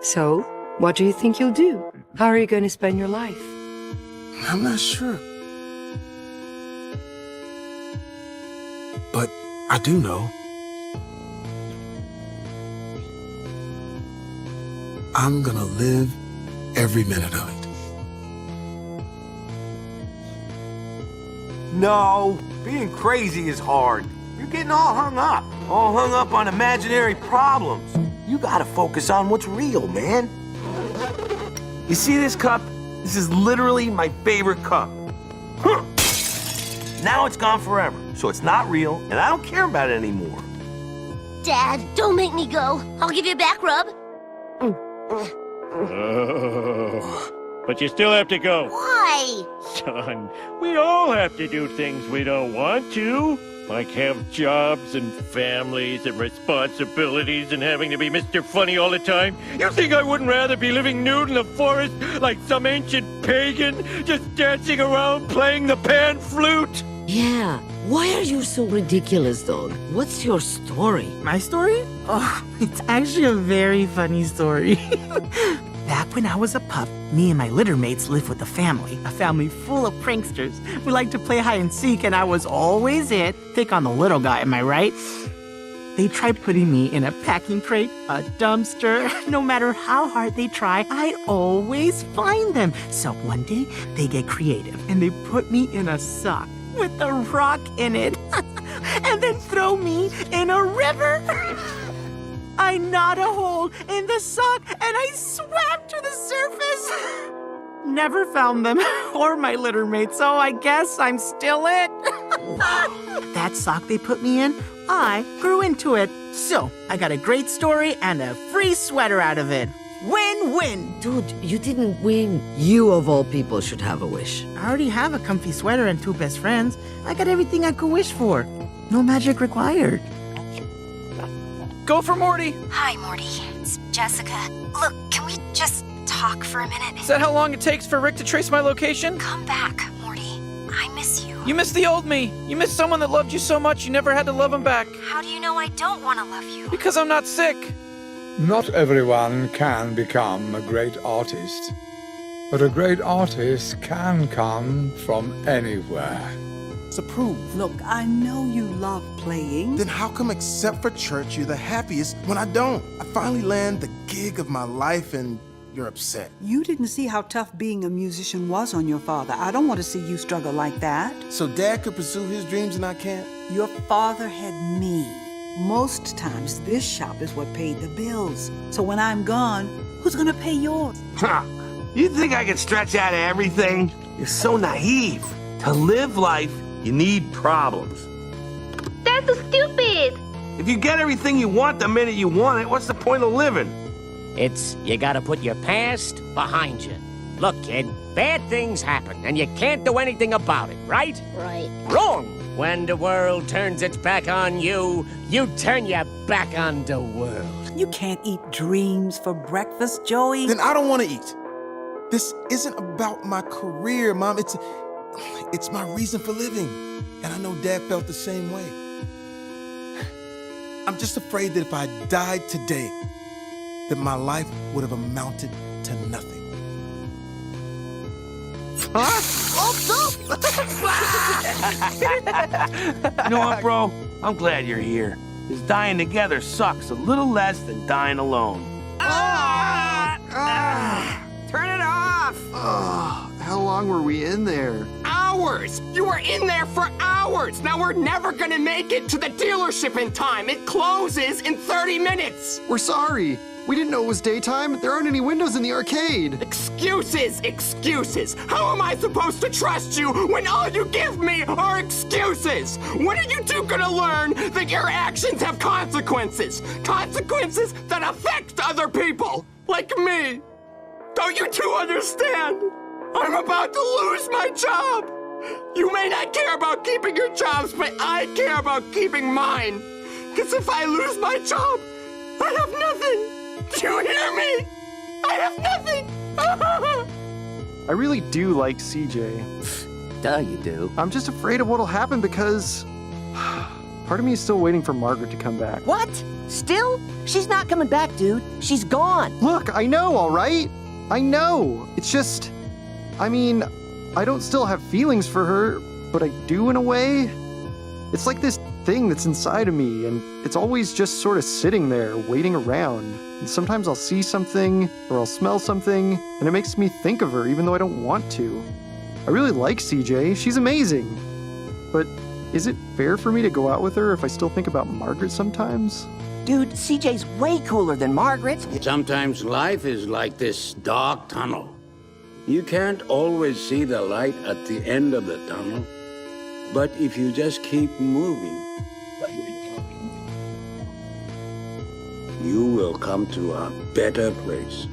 So, what do you think you'll do? How are you going to spend your life? I'm not sure. But I do know. I'm gonna live every minute of it. No, being crazy is hard. You're getting all hung up on imaginary problems. You gotta focus on what's real, man. You see this cup? This is literally my favorite cup. Huh. Now it's gone forever, so it's not real, and I don't care about it anymore. Dad, don't make me go. I'll give you a back rub. Oh, but you still have to go. Why? Son, we all have to do things we don't want to. Like have jobs and families and responsibilities and having to be Mr. Funny all the time. You think I wouldn't rather be living nude in the forest like some ancient pagan, just dancing around playing the pan flute? Yeah, why are you so ridiculous, dog? What's your story? My story? Oh, it's actually a very funny story. Back when I was a pup, me and my litter mates lived with a family full of pranksters. We liked to play hide and seek, and I was always it. Pick on the little guy, am I right? They tried putting me in a packing crate, a dumpster. No matter how hard they try, I'd always find them. So one day, they get creative, and they put me in a sock with a rock in it, and then throw me in a river. I gnawed a hole in the sock and I swam to the surface. Never found them or my litter mate, so I guess I'm still it. That sock they put me in, I grew into it. So I got a great story and a free sweater out of it. Win-win. Dude, you didn't win. You, of all people, should have a wish. I already have a comfy sweater and 2 best friends. I got everything I could wish for. No magic required. Go for Morty! Hi, Morty. It's Jessica. Look, can we just talk for a minute? Is that how long it takes for Rick to trace my location? Come back, Morty. I miss you. You miss the old me. You miss someone that loved you so much you never had to love him back. How do you know I don't want to love you? Because I'm not sick. Not everyone can become a great artist, but a great artist can come from anywhere. Approve. Look, I know you love playing. Then how come, except for church, you're the happiest when I don't? I finally land the gig of my life and you're upset. You didn't see how tough being a musician was on your father. I don't want to see you struggle like that. So Dad could pursue his dreams and I can't? Your father had me. Most times, this shop is what paid the bills. So when I'm gone, who's gonna pay yours? Ha! You think I can stretch out of everything? You're so naive. To live life, you need problems. That's so stupid! If you get everything you want the minute you want it, what's the point of living? You gotta put your past behind you. Look, kid, bad things happen, and you can't do anything about it, right? Right. Wrong! When the world turns its back on you, you turn your back on the world. You can't eat dreams for breakfast, Joey. Then I don't want to eat. This isn't about my career, Mom. It's my reason for living. And I know Dad felt the same way. I'm just afraid that if I died today, that my life would have amounted to nothing. Huh? You know what, bro? I'm glad you're here. Because dying together sucks a little less than dying alone. Turn it off! How long were we in there? Hours! You were in there for hours! Now we're never gonna make it to the dealership in time! It closes in 30 minutes! We're sorry. We didn't know it was daytime. There aren't any windows in the arcade. Excuses! Excuses! How am I supposed to trust you when all you give me are excuses? When are you two gonna learn that your actions have consequences? Consequences that affect other people! Like me! Don't you two understand? I'm about to lose my job! You may not care about keeping your jobs, but I care about keeping mine! Because if I lose my job, I have nothing! Do you hear me? I have nothing! I really do like CJ. Duh, you do. I'm just afraid of what'll happen because part of me is still waiting for Margaret to come back. What? Still? She's not coming back, dude. She's gone. Look, I know, all right? I know. It's just, I mean, I don't still have feelings for her, but I do in a way. It's like this thing that's inside of me, and it's always just sort of sitting there, waiting around. And sometimes I'll see something, or I'll smell something, and it makes me think of her, even though I don't want to. I really like CJ. She's amazing. But is it fair for me to go out with her if I still think about Margaret sometimes? Dude, CJ's way cooler than Margaret. Sometimes life is like this dark tunnel. You can't always see the light at the end of the tunnel. But if you just keep moving, you will come to a better place.